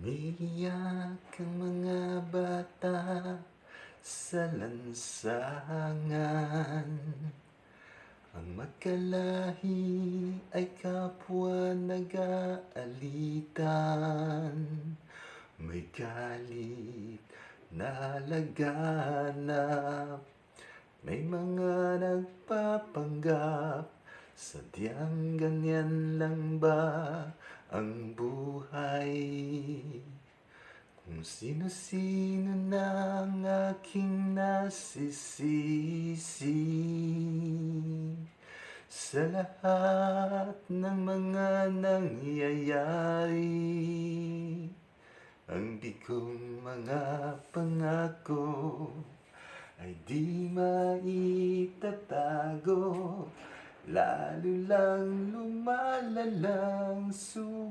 Umiiyak ang mga bata sa lansangan. Ang magkalahi ay kapwa nag-aalitan. May galit na laganap, may mga nagpapanggap. Sadyang ganyan lang ba ang buhay? Kung sino-sino na ang aking nasisisi sa lahat ng mga nangyayari. Ang bigong mga pangako ay di maitatago, lalo lang lumalalang sugat.